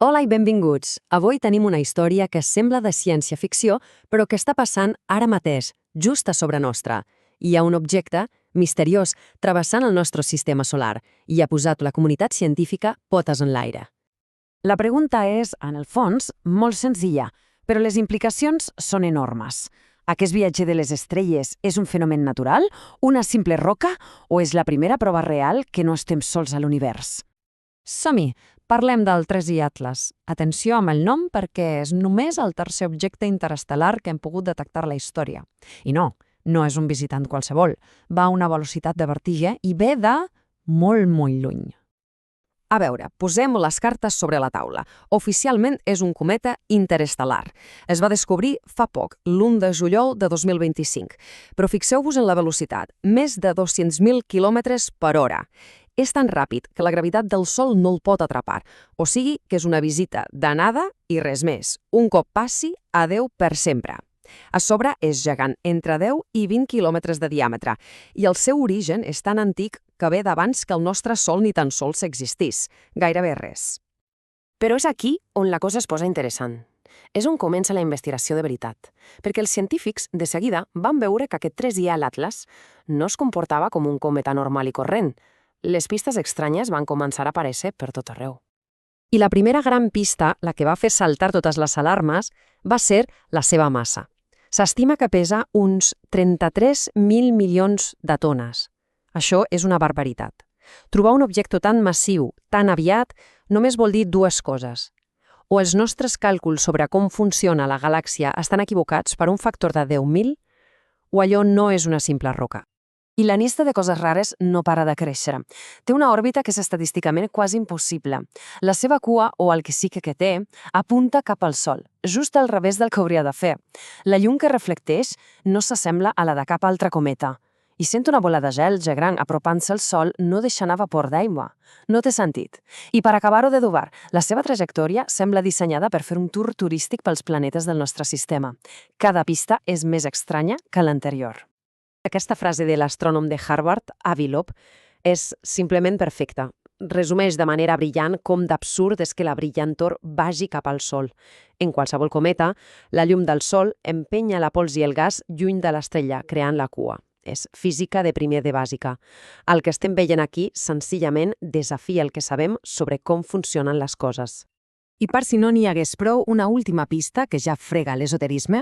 Hola i benvinguts. Avui tenim una història que sembla de ciència-ficció, però que està passant ara mateix, just a sobre nostra. Hi ha un objecte misteriós travessant el nostre sistema solar i ha posat la comunitat científica potes en l'aire. La pregunta és, en el fons, molt senzilla, però les implicacions són enormes. Aquest viatge de les estrelles és un fenomen natural, una simple roca, o és la primera prova real que no estem sols a l'univers? Som-hi, parlem del 3i Atlas. Atenció amb el nom perquè és només el tercer objecte interestel·lar que hem pogut detectar a la història. I no és un visitant qualsevol. Va a una velocitat de vertigen i ve de molt, molt lluny. A veure, posem les cartes sobre la taula. Oficialment és un cometa interestel·lar. Es va descobrir fa poc, l'1 de juliol de 2025. Però fixeu-vos en la velocitat, més de 200.000 km per hora. És tan ràpid que la gravitat del Sol no el pot atrapar, o sigui que és una visita d'anada i res més. Un cop passi, adeu per sempre. A sobre és gegant, entre 10 i 20 quilòmetres de diàmetre, i el seu origen és tan antic que ve d'abans que el nostre Sol ni tan sols existís, gairebé res. Però és aquí on la cosa es posa interessant. És on comença la investigació de veritat, perquè els científics, de seguida, van veure que aquest 3i a l'Atlas no es comportava com un cometa normal i corrent. Les pistes estranyes van començar a aparèixer per tot arreu. I la primera gran pista, la que va fer saltar totes les alarmes, va ser la seva massa. S'estima que pesa uns 33.000 milions de tones. Això és una barbaritat. Trobar un objecte tan massiu, tan aviat, només vol dir dues coses. O els nostres càlculs sobre com funciona la galàxia estan equivocats per un factor de 10.000, o allò no és una simple roca. I la llista de coses rares no para de créixer. Té una òrbita que és estadísticament quasi impossible. La seva cua, o el que sí que té, apunta cap al Sol, just al revés del que hauria de fer. La llum que reflecteix no s'assembla a la de cap altre cometa. I sent una bola de gel gegant apropant-se al Sol no deixa anar vapor d'aigua. No té sentit. I per acabar-ho d'adobar, la seva trajectòria sembla dissenyada per fer un tour turístic pels planetes del nostre sistema. Cada pista és més estranya que l'anterior. Aquesta frase de l'astrònom de Harvard, Avi Loeb, és simplement perfecta. Resumeix de manera brillant com d'absurd és que la brillantor vagi cap al Sol. En qualsevol cometa, la llum del Sol empenya la pols i el gas lluny de l'estrella, creant la cua. És física de primer de bàsica. El que estem veient aquí, senzillament, desafia el que sabem sobre com funcionen les coses. I per si no n'hi hagués prou, una última pista que ja frega l'esoterisme,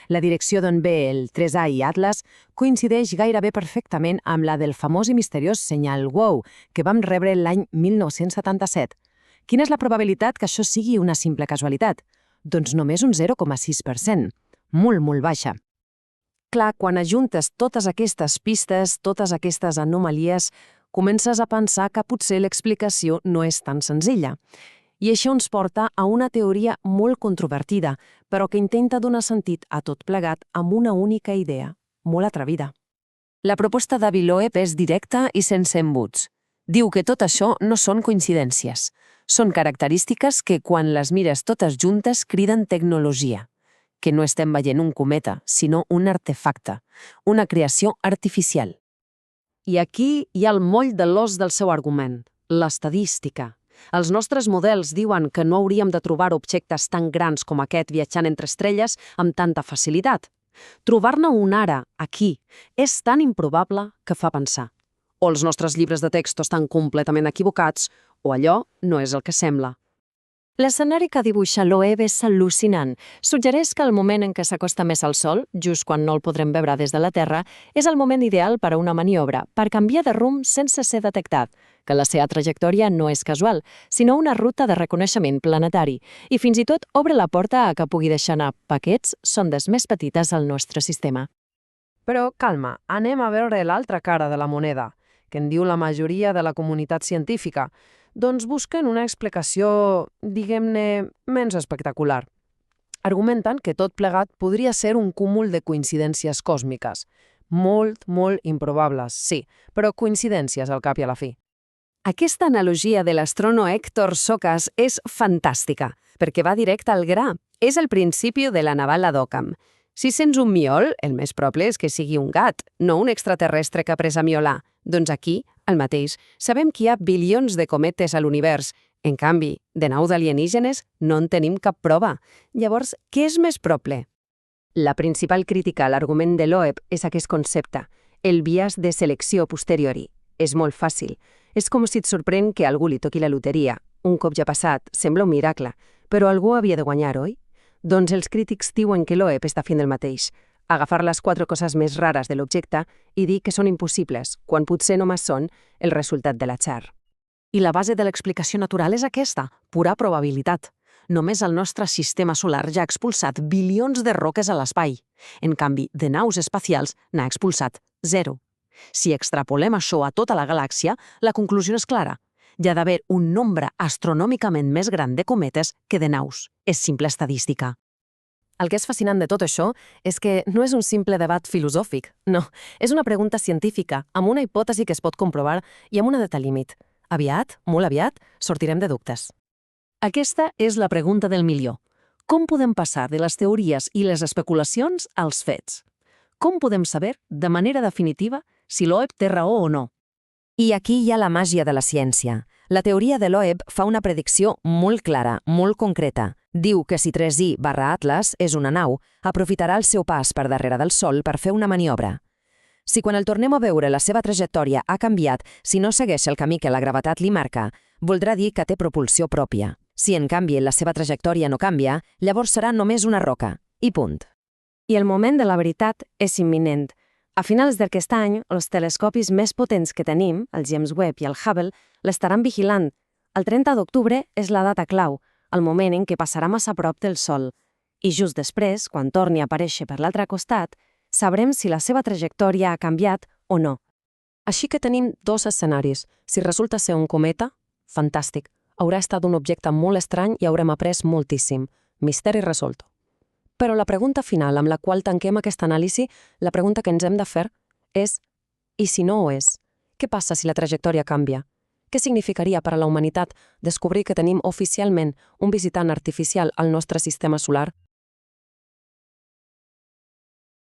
la direcció d'on ve el 3i Atlas coincideix gairebé perfectament amb la del famós i misteriós senyal WOW que vam rebre l'any 1977. Quina és la probabilitat que això sigui una simple casualitat? Doncs només un 0,6%. Molt, molt baixa. Clar, quan ajuntes totes aquestes pistes, totes aquestes anomalies, comences a pensar que potser l'explicació no és tan senzilla. I això ens porta a una teoria molt controvertida, però que intenta donar sentit a tot plegat amb una única idea, molt atrevida. La proposta d'Avi Loeb és directa i sense embuts. Diu que tot això no són coincidències. Són característiques que, quan les mires totes juntes, criden tecnologia. Que no estem veient un cometa, sinó un artefacte, una creació artificial. I aquí hi ha el moll de l'os del seu argument, l'estadística. Els nostres models diuen que no hauríem de trobar objectes tan grans com aquest viatjant entre estrelles amb tanta facilitat. Trobar-ne un ara, aquí, és tan improbable que fa pensar. O els nostres llibres de text estan completament equivocats, o allò no és el que sembla. L'escenari que dibuixa Loeb és al·lucinant. Suggereix que el moment en què s'acosta més al Sol, just quan no el podrem veure des de la Terra, és el moment ideal per a una maniobra, per canviar de rumb sense ser detectat, que la seva trajectòria no és casual, sinó una ruta de reconeixement planetari, i fins i tot obre la porta a que pugui deixar anar paquets sondes més petites al nostre sistema. Però calma, anem a veure l'altra cara de la moneda, que en diu la majoria de la comunitat científica. Doncs busquen una explicació, diguem-ne, menys espectacular. Argumenten que tot plegat podria ser un cúmul de coincidències còsmiques. Molt, molt improbables, sí, però coincidències al cap i a la fi. Aquesta analogia de l'astrònom Héctor Socas és fantàstica, perquè va directe al gra. És el principi de la navala d'Occam. Si sents un miol, el més probable és que sigui un gat, no un extraterrestre que ha pres a miolar. Doncs aquí, el mateix, sabem que hi ha bilions de cometes a l'univers, En canvi, de naus alienígenes no en tenim cap prova. Llavors, què és més proble? La principal crítica a l'argument de Loeb és aquest concepte, el bias de selecció posteriori. És molt fàcil. És com si et sorprèn que a algú li toqui la loteria. Un cop ja passat, sembla un miracle, però algú havia de guanyar, oi? Doncs els crítics diuen que Loeb està fent el mateix, agafar les 4 coses més rares de l'objecte i dir que són impossibles, quan potser només són el resultat de l'atzar. I la base de l'explicació natural és aquesta, pura probabilitat. Només el nostre sistema solar ja ha expulsat bilions de roques a l'espai. En canvi, de naus espacials n'ha expulsat 0. Si extrapolem això a tota la galàxia, la conclusió és clara. Hi ha d'haver un nombre astronòmicament més gran de cometes que de naus. És simple estadística. El que és fascinant de tot això és que no és un simple debat filosòfic, no. És una pregunta científica, amb una hipòtesi que es pot comprovar i amb una data límit. Aviat, molt aviat, sortirem de dubtes. Aquesta és la pregunta del milió. Com podem passar de les teories i les especulacions als fets? Com podem saber, de manera definitiva, si Loeb té raó o no? I aquí hi ha la màgia de la ciència. La teoria de Loeb fa una predicció molt clara, molt concreta. Diu que si 3i/Atlas és una nau, aprofitarà el seu pas per darrere del Sol per fer una maniobra. Si quan el tornem a veure la seva trajectòria ha canviat, si no segueix el camí que la gravetat li marca, voldrà dir que té propulsió pròpia. Si, en canvi, la seva trajectòria no canvia, llavors serà només una roca. I punt. I el moment de la veritat és imminent. A finals d'aquest any, els telescopis més potents que tenim, el James Webb i el Hubble, l'estaran vigilant. El 30 d'octubre és la data clau, el moment en què passarà massa prop del Sol. I just després, quan torni a aparèixer per l'altre costat, sabrem si la seva trajectòria ha canviat o no. Així que tenim 2 escenaris. Si resulta ser un cometa, fantàstic. Haurà estat un objecte molt estrany i haurem après moltíssim. Misteri resolt. Però la pregunta final amb la qual tanquem aquesta anàlisi, la pregunta que ens hem de fer és «I si no ho és? Què passa si la trajectòria canvia? Què significaria per a la humanitat descobrir que tenim oficialment un visitant artificial al nostre sistema solar?»